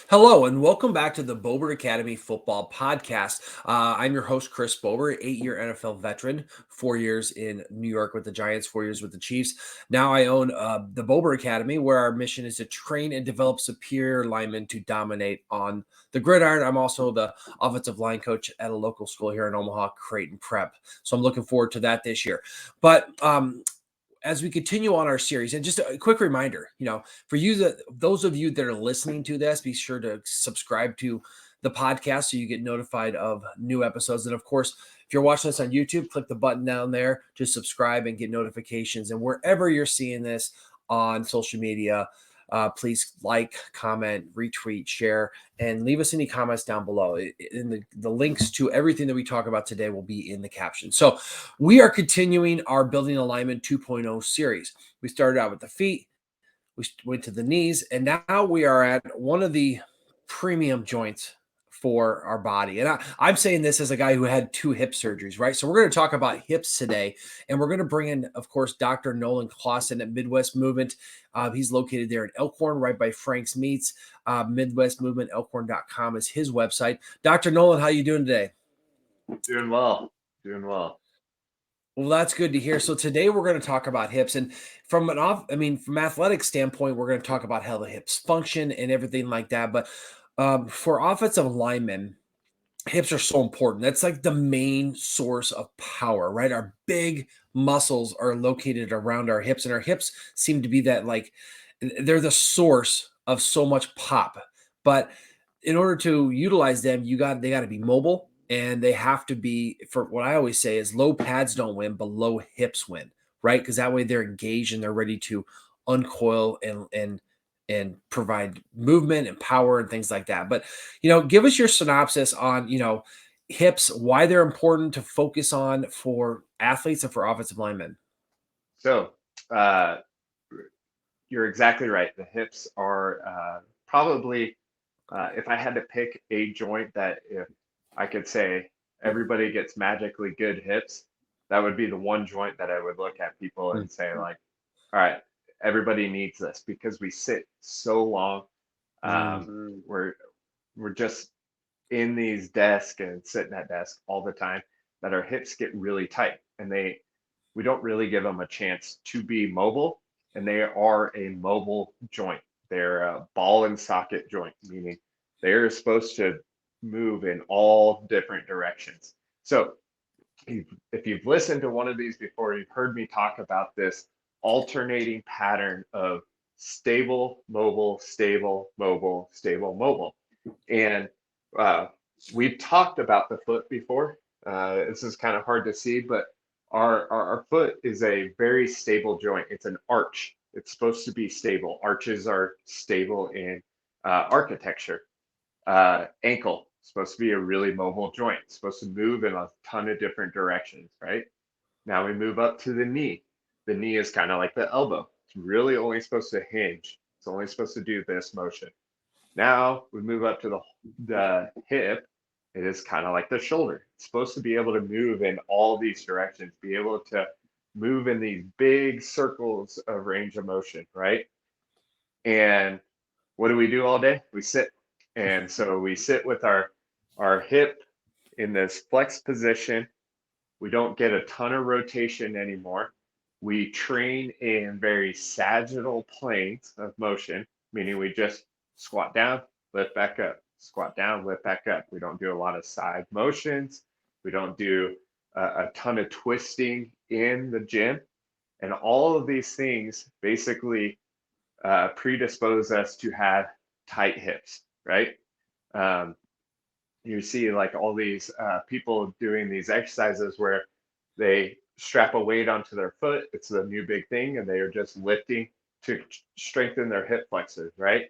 Hello, and welcome back to the Bober Academy Football Podcast. I'm your host, Chris Bober, 8-year NFL veteran, 4 years in New York with the Giants, 4 years with the Chiefs. Now I own the Bober Academy, where our mission is to train and develop superior linemen to dominate on the gridiron. I'm also the offensive line coach at a local school here in Omaha, Creighton Prep. So I'm looking forward to that this year. But as we continue on our series, and just a quick reminder, for those of you that are listening to this, be sure to subscribe to the podcast so you get notified of new episodes. And of course, if you're watching this on YouTube, click the button down there to subscribe and get notifications. And wherever you're seeing this on social media, please like, comment, retweet, share, and leave us any comments down below. In the links to everything that we talk about today will be in the caption. So we are continuing our Building Alignment 2.0 series. We started out with the feet, we went to the knees, and now we are at one of the premium joints for our body. And I'm saying this as a guy who had 2 hip surgeries, right? So we're going to talk about hips today, and we're going to bring in, of course, Dr. Nolan Clausen at Midwest Movement. He's located there in Elkhorn, right by Frank's Meats. Midwest Movement, elkhorn.com is his website. Dr. Nolan, how you doing today? Doing well. Doing well. Well, that's good to hear. So today we're going to talk about hips, and from athletic standpoint, we're going to talk about how the hips function and everything like that. But for offensive linemen, hips are so important. That's like the main source of power, right? Our big muscles are located around our hips, and our hips seem to be that like they're the source of so much pop. But in order to utilize them, they got to be mobile, and they have to be, for what I always say is, low pads don't win, but low hips win, right? Because that way they're engaged and they're ready to uncoil and provide movement and power and things like that. But give us your synopsis on hips, why they're important to focus on for athletes and for offensive linemen. So, uh, you're exactly right. The hips are probably, if I had to pick a joint that if I could say everybody gets magically good hips, that would be the one joint that I would look at people and say, like, all right, everybody needs this because we sit so long. Mm-hmm. We're just in these desks and sitting at desk all the time that our hips get really tight and we don't really give them a chance to be mobile, and they are a mobile joint. They're a ball and socket joint, meaning they're supposed to move in all different directions. So if you've listened to one of these before, you've heard me talk about this alternating pattern of stable, mobile, stable, mobile, stable, mobile. And uh, we've talked about the foot before. This is kind of hard to see, but our foot is a very stable joint. It's an arch. It's supposed to be stable. Arches are stable in architecture. Ankle, supposed to be a really mobile joint. It's supposed to move in a ton of different directions, right? Now we move up to the knee. The knee is kind of like the elbow. It's really only supposed to hinge. It's only supposed to do this motion. Now we move up to the hip. It is kind of like the shoulder. It's supposed to be able to move in all these directions, be able to move in these big circles of range of motion, right? And what do we do all day? We sit. And so we sit with our hip in this flex position. We don't get a ton of rotation anymore. We train in very sagittal planes of motion, meaning we just squat down, lift back up, squat down, lift back up. We don't do a lot of side motions. We don't do a ton of twisting in the gym. And all of these things basically predispose us to have tight hips, right? Um, you see like all these people doing these exercises where they strap a weight onto their foot. It's the new big thing, and they are just lifting to strengthen their hip flexors, right?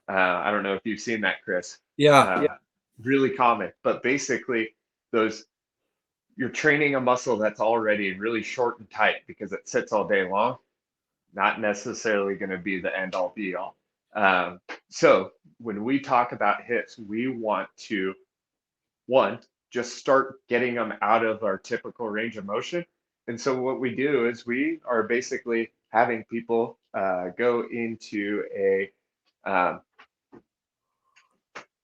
I don't know if you've seen that, Chris. Yeah. Yeah. Really common, but basically, those you're training a muscle that's already really short and tight because it sits all day long. Not necessarily going to be the end all be all. So when we talk about hips, we want to one, just start getting them out of our typical range of motion. And so what we do is we are basically having people go into a um,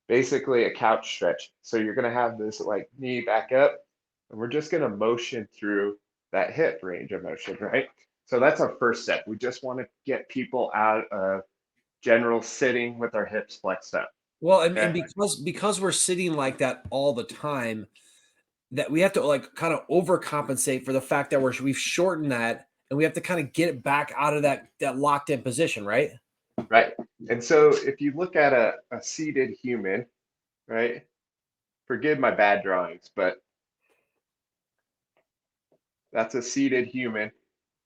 basically a couch stretch. So you're going to have this like knee back up, and we're just going to motion through that hip range of motion, right? So that's our first step. We just want to get people out of general sitting with our hips flexed up. Well, and Okay. because we're sitting like that all the time, that we have to like kind of overcompensate for the fact that we've shortened that, and we have to kind of get it back out of that locked in position, right? Right. And so if you look at a seated human, right? Forgive my bad drawings, but that's a seated human,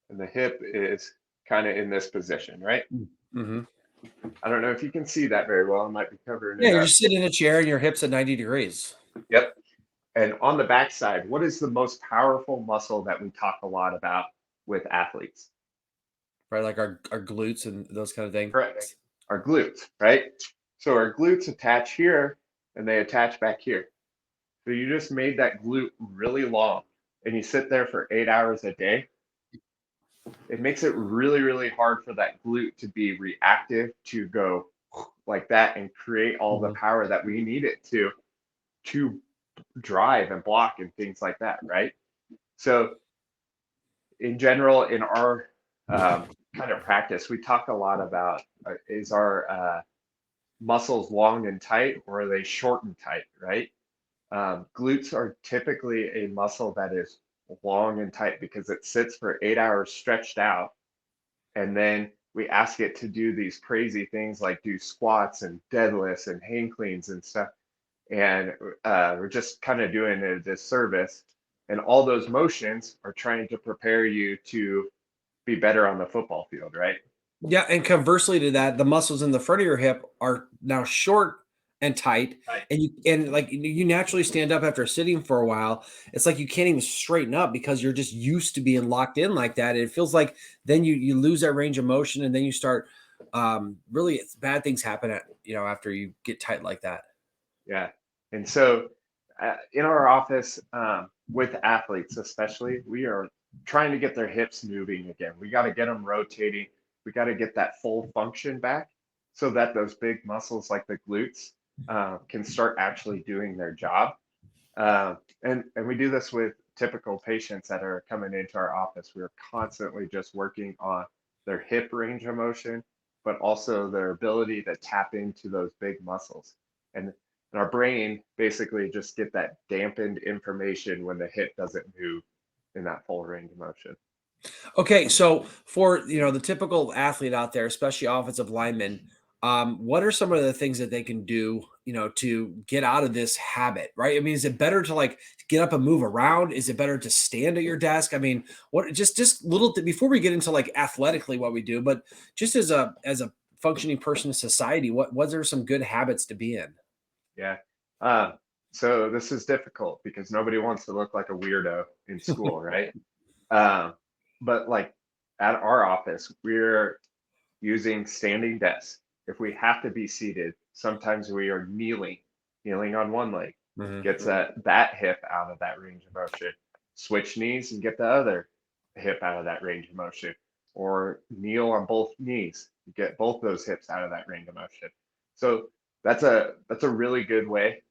and the hip is kind of in this position, right? Mm-hmm. I don't know if you can see that very well. I might be covering Yeah, it you're up. just sitting in a chair and your hips at 90 degrees. Yep. And on the backside, what is the most powerful muscle that we talk a lot about with athletes? Right? Like our glutes and those kind of things. Correct. Our glutes, right? So our glutes attach here and they attach back here. So you just made that glute really long and you sit there for 8 hours a day. It makes it really, really hard for that glute to be reactive to go like that and create all the Mhm. power that we need it to drive and block and things like that, right? So in general, in our kind of practice, we talk a lot about is our muscles long and tight or are they short and tight, right? Glutes are typically a muscle that is long and tight because it sits for 8 hours stretched out. And then we ask it to do these crazy things like do squats and deadlifts and hang cleans and stuff. And we're just kind of doing a disservice. And all those motions are trying to prepare you to be better on the football field, right? Yeah, and conversely to that, the muscles in the front of your hip are now short and tight, Right. and like you naturally stand up after sitting for a while. It's like you can't even straighten up because you're just used to being locked in like that. It feels like then you lose that range of motion, and then you start really bad things happen after you get tight like that. Yeah. And so in our office, with athletes especially, we are trying to get their hips moving again. We got to get them rotating. We got to get that full function back so that those big muscles like the glutes can start actually doing their job. And we do this with typical patients that are coming into our office. We're constantly just working on their hip range of motion, but also their ability to tap into those big muscles. And our brain basically just get that dampened information when the hip doesn't move in that full range of motion. Okay, so for the typical athlete out there, especially offensive linemen, what are some of the things that they can do, to get out of this habit, right? I mean, is it better to like get up and move around? Is it better to stand at your desk? I mean, what just little before we get into like athletically what we do, but just as a functioning person in society, what are some good habits to be in? Yeah. Uh, so this is difficult because nobody wants to look like a weirdo in school, right? Um, but like at our office, we're using standing desks. If we have to be seated, sometimes we are kneeling on one leg, Mhm. gets that hip out of that range of motion. Switch knees and get the other hip out of that range of motion. Or kneel on both knees, get both those hips out of that range of motion. So that's a really good way.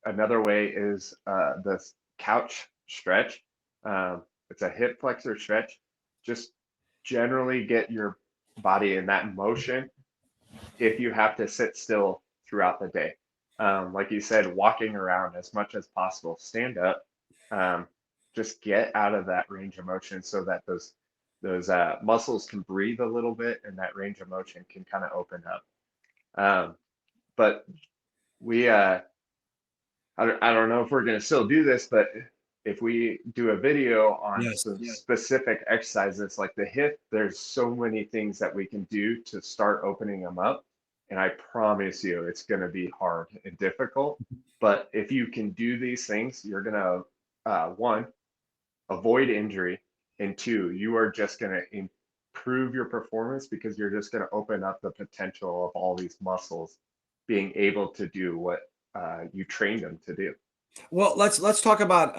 Another way is the couch stretch. It's a hip flexor stretch. Just generally get your body in that motion if you have to sit still throughout the day. Like you said, walking around as much as possible, stand up, um, just get out of that range of motion so that those muscles can breathe a little bit and that range of motion can kind of open up. But we I don't know if we're going to still do this, but if we do a video on Yes. some specific exercises like the hip, there's so many things that we can do to start opening them up. And I promise you, it's going to be hard and difficult. But if you can do these things, you're going to, one, avoid injury. And two, you are just going to improve your performance because you're just going to open up the potential of all these muscles being able to do what you trained them to do. Well, let's talk about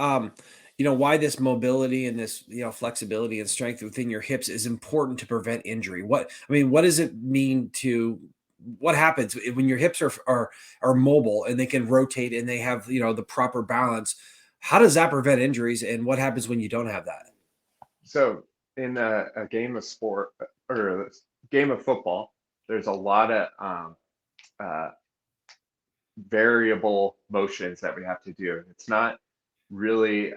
why this mobility and this flexibility and strength within your hips is important to prevent injury. What does it mean to what happens when your hips are mobile and they can rotate and they have, the proper balance? How does that prevent injuries, and what happens when you don't have that? So in a game of sport or a game of football, there's a lot of uh, variable motions that we have to do. It's not really,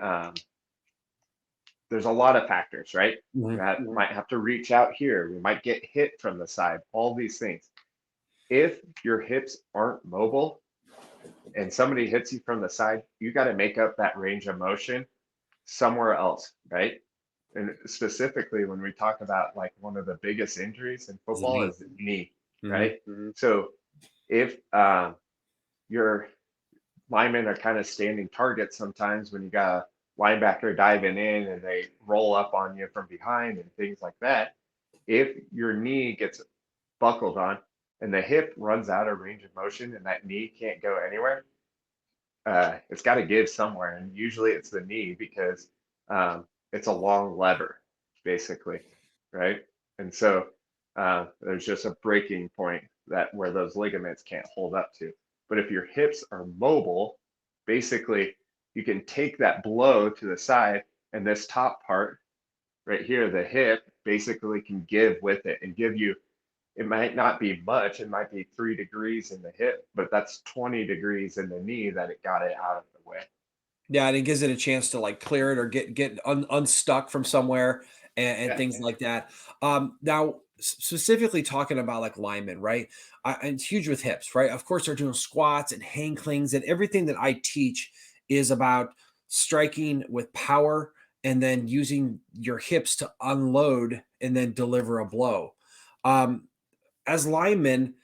there's a lot of factors, right? Mhm. Might have to reach out here. We might get hit from the side, all these things. If your hips aren't mobile and somebody hits you from the side, you got to make up that range of motion somewhere else, right? And specifically, when we talk about like one of the biggest injuries in Is it football me? is the knee, Mhm. right? So if your linemen are kind of standing targets sometimes when you got a linebacker diving in and they roll up on you from behind and things like that, if your knee gets buckled on and the hip runs out of range of motion and that knee can't go anywhere, it's got to give somewhere, and usually it's the knee because it's a long lever, basically, right? And so there's just a breaking point that where those ligaments can't hold up to. But if your hips are mobile, basically you can take that blow to the side, and this top part right here, the hip, basically can give with it and give you, it might not be much. It might be 3 degrees in the hip, but that's 20 degrees in the knee that it got it out of the way. Yeah, and it gives it a chance to, like, clear it or get unstuck from somewhere, and Yeah. things like that. Now, specifically talking about, like, linemen, right? And it's huge with hips, right? Of course, they're doing squats and hang clings, and everything that I teach is about striking with power and then using your hips to unload and then deliver a blow. Um, as linemen,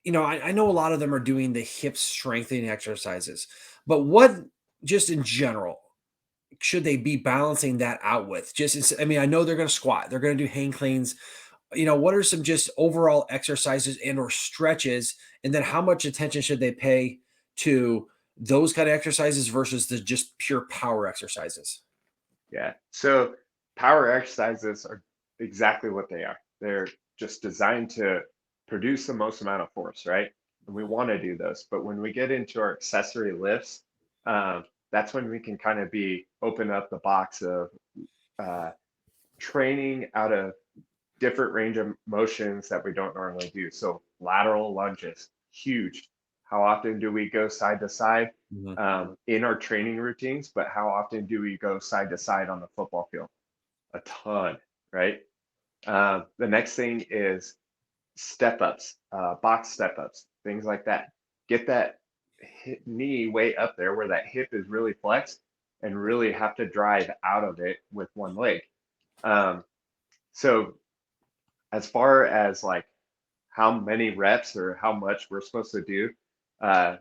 I know a lot of them are doing the hip strengthening exercises, but what, just in general, should they be balancing that out with? I mean, I know they're going to squat, they're going to do hang cleans. What are some just overall exercises and or stretches, and then how much attention should they pay to those kind of exercises versus the just pure power exercises? Yeah. So power exercises are exactly what they are. They're just designed to produce the most amount of force, right? And we want to do those. But when we get into our accessory lifts, that's when we can kind of be open up the box of uh, training out of different range of motions that we don't normally do. So lateral lunges, huge. How often do we go side to side Mhm. in our training routines? But how often do we go side to side on the football field? A ton, right? The next thing is step ups, box step ups, things like that. Get that knee way up there where that hip is really flexed and really have to drive out of it with one leg. Um, so as far as like how many reps or how much we're supposed to do,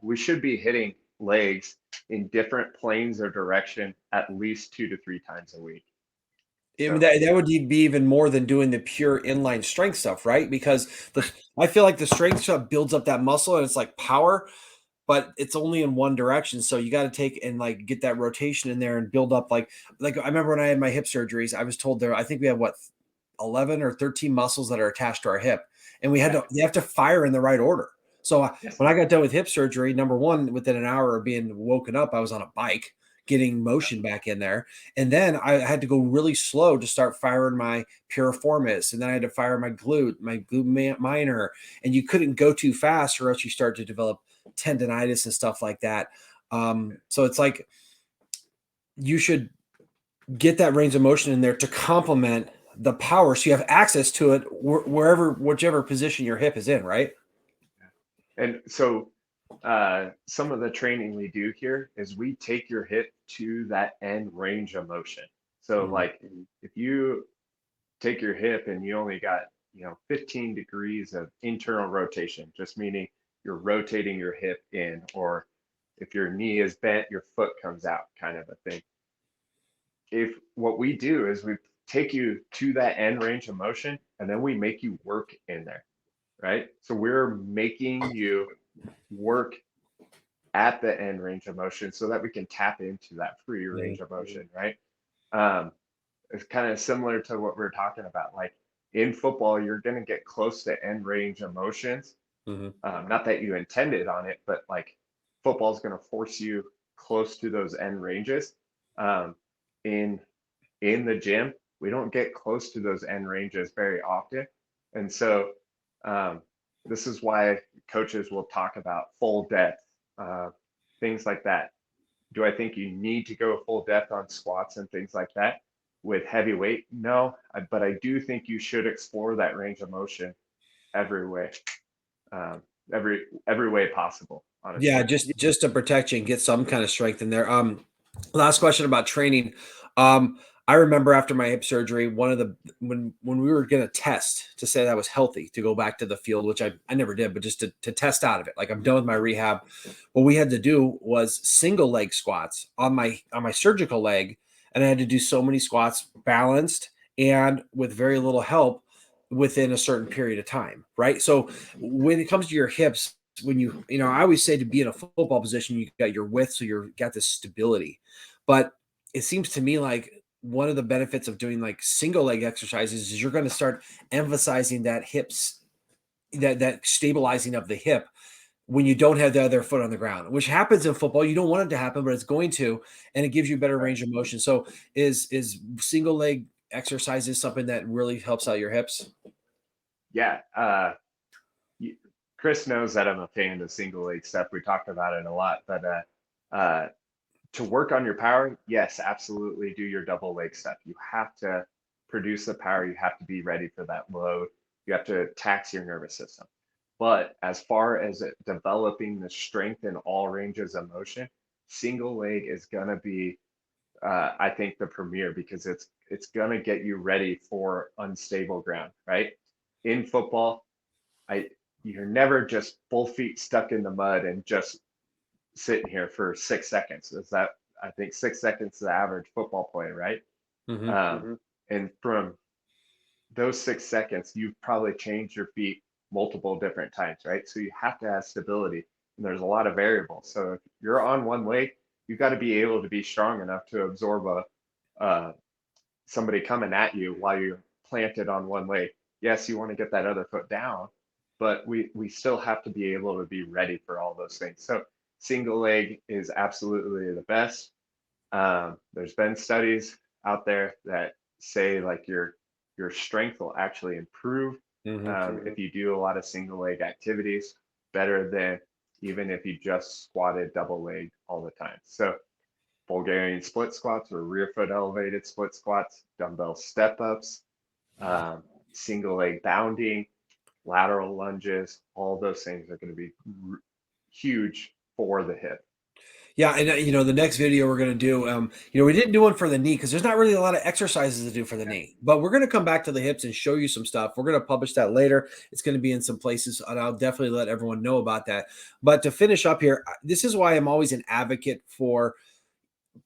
we should be hitting legs in different planes or direction at least 2 to 3 times a week. So That would be even more than doing the pure inline strength stuff, right? Because I feel like the strength stuff builds up that muscle and it's like power, but it's only in one direction. So you got to take and like get that rotation in there and build up like I remember when I had my hip surgeries, I was told there I think we have what 11 or 13 muscles that are attached to our hip, and yeah, they have to fire in the right order. So yes, when I got done with hip surgery, number one, within an hour of being woken up, I was on a bike getting motion back in there. And then I had to go really slow to start firing my piriformis. And then I had to fire my glute minor. And you couldn't go too fast or else you start to develop tendonitis and stuff like that. So it's like you should get that range of motion in there to complement the power so you have access to it whichever position your hip is in, right? and so some of the training we do here is we take your hip to that end range of motion. So Mhm. like if you take your hip and you only got 15 degrees of internal rotation, just meaning you're rotating your hip in, or if your knee is bent, your foot comes out, kind of a thing. If what we do is we take you to that end range of motion and then we make you work in there, right? So we're making you work at the end range of motion so that we can tap into that free Mhm. range of motion, right? Um, it's kind of similar to what we are talking about. Like in football, you're going to get close to end range of motions Hmm. Not that you intended on it, but like football is going to force you close to those end ranges. Um, in in the gym, we don't get close to those end ranges very often, and so um, this is why coaches will talk about full depth, uh, things like that. Do I think you need to go full depth on squats and things like that with heavy weight? No, but I do think you should explore that range of motion every way, um, every way possible. Yeah, Honestly, just to protect you and get some kind of strength in there. Last question about training. Um, I remember after my hip surgery, one of the when we were gonna test to say that I was healthy to go back to the field, which I never did, but just to test out of it. Like I'm done with my rehab. What we had to do was single leg squats on my surgical leg, and I had to do so many squats balanced and with very little help within a certain period of time, right? So when it comes to your hips, when I always say to be in a football position, you got your width, so you're got this stability. But it seems to me like one of the benefits of doing like single leg exercises is you're going to start emphasizing that hips, that stabilizing of the hip when you don't have the other foot on the ground, which happens in football. You don't want it to happen, but it's going to, and it gives you better right? range of motion. So is single leg exercises something that really helps out your hips? Yeah. Chris knows that I'm a fan of single leg stuff. We talked about it a lot, but uh, to work on your power, yes, absolutely do your double leg stuff. You have to produce the power. You have to be ready for that load. You have to tax your nervous system. But as far as developing the strength in all ranges of motion, single leg is gonna be, I think, the premier because it's gonna get you ready for unstable ground, right? In football, I you're never just full feet stuck in the mud and just sitting here for 6 seconds. Is that I think 6 seconds is the average football play, right? Hmm. And from those 6 seconds, you've probably changed your feet multiple different times, right? So you have to have stability, and there's a lot of variables. So if you're on one leg, you got to be able to be strong enough to absorb uh, somebody coming at you while you're planted on one leg. Yes, you want to get that other foot down, but we still have to be able to be ready for all those things. So single leg is absolutely the best. There's been studies out there that say like your strength will actually improve Hmm. if you do a lot of single leg activities better than even if you just squatted double leg all the time. So Bulgarian split squats or rear foot elevated split squats, dumbbell step ups, um, single leg bounding, lateral lunges, all those things are going to be huge for the hip. Yeah, and the next video we're going to do, we didn't do one for the knee because there's not really a lot of exercises to do for the Yeah. knee, but we're going to come back to the hips and show you some stuff. We're going to publish that later. It's going to be in some places, and I'll definitely let everyone know about that. But to finish up here, this is why I'm always an advocate for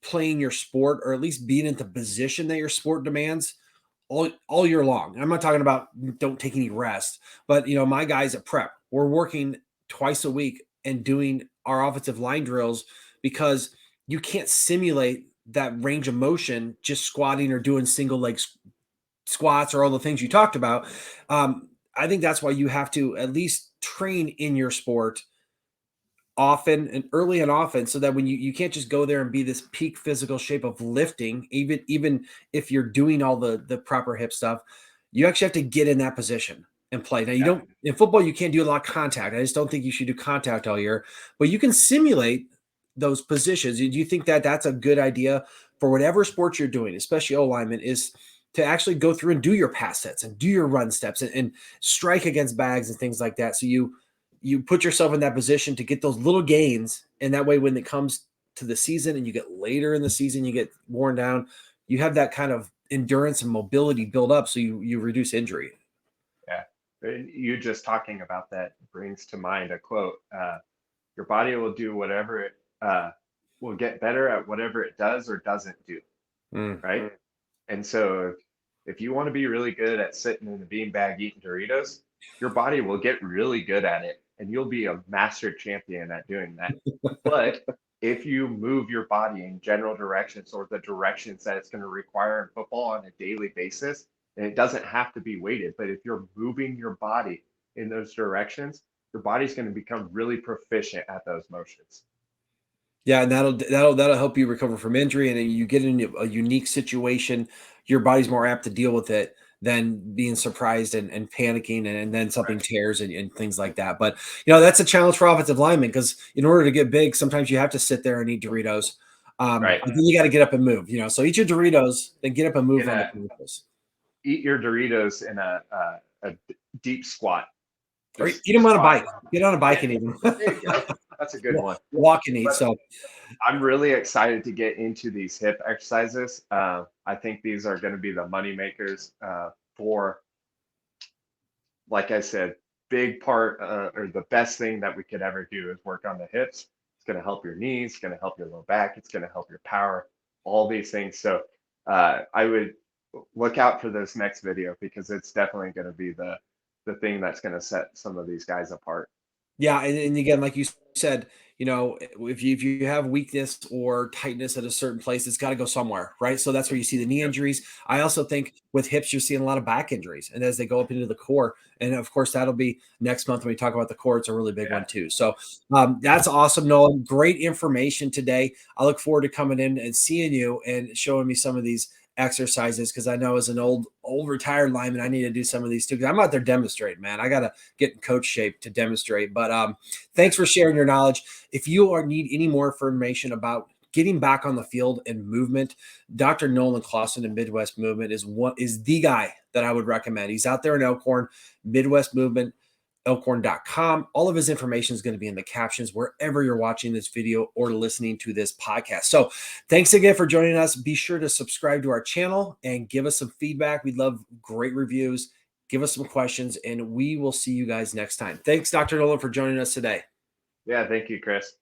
playing your sport, or at least being in the position that your sport demands all year long. I'm not talking about don't take any rest, but my guys at prep, we're working twice a week and doing our offensive line drills because you can't simulate that range of motion just squatting or doing single leg squats or all the things you talked about. I think that's why you have to at least train in your sport often and early and often, so that when you can't just go there and be this peak physical shape of lifting, even if you're doing all the proper hip stuff, you actually have to get in that position and play. Now you Yeah. don't in football, you can't do a lot of contact. I just don't think you should do contact all year, but you can simulate those positions. Do you think that that's a good idea for whatever sport you're doing, especially O lineman, is to actually go through and do your pass sets and do your run steps and strike against bags and things like that, so you put yourself in that position to get those little gains, and that way when it comes to the season and you get later in the season, you get worn down, you have that kind of endurance and mobility build up, so you reduce injury. Yeah. You just talking about that brings to mind a quote. Your body will do whatever it will get better at whatever it does or doesn't do, Mm. right? And so if you want to be really good at sitting in the beanbag eating Doritos, your body will get really good at it and you'll be a master champion at doing that. But if you move your body in general directions or the directions that it's going to require in football on a daily basis, and it doesn't have to be weighted, but if you're moving your body in those directions, your body's going to become really proficient at those motions. Yeah, and that'll help you recover from injury, and then you get in a unique situation. Your body's more apt to deal with it than being surprised and panicking, and then something Right. tears and things like that. But that's a challenge for offensive linemen because in order to get big, sometimes you have to sit there and eat Doritos. Right. But then you got to get up and move. So eat your Doritos, then get up and move In on the a Doritos. Eat your Doritos in a deep squat. Or Just eat them on a squat. bike. Get on a bike Yeah, and eat them. there you go. That's a good one. Walk and eat. But So I'm really excited to get into these hip exercises. I think these are going to be the money makers for, like I said, big part or the best thing that we could ever do is work on the hips. It's going to help your knees. It's going to help your low back. It's going to help your power. All these things. So I would look out for this next video because it's definitely going to be the thing that's going to set some of these guys apart. yeah, and again, like you said, if you have weakness or tightness at a certain place, it's got to go somewhere, right? So that's where you see the knee Yep. injuries. I also think with hips, you're seeing a lot of back injuries, and as they go up into the core, and of course that'll be next month when we talk about the core. It's a really big Yeah. one too. So that's awesome, Nolan. Great information today. I look forward to coming in and seeing you and showing me some of these exercises because I know as an old retired lineman, I need to do some of these too because I'm out there demonstrating, man. I gotta get in coach shape to demonstrate. But thanks for sharing your knowledge. If you need any more information about getting back on the field and movement, Dr. Nolan Clausen and Midwest Movement is the guy that I would recommend. He's out there in Elkhorn, Midwest Movement, elkhorn.com. All of his information is going to be in the captions wherever you're watching this video or listening to this podcast. So thanks again for joining us. Be sure to subscribe to our channel and give us some feedback. We'd love great reviews. Give us some questions, and we will see you guys next time. Thanks, Dr. Nolan, for joining us today. Yeah. Thank you, Chris.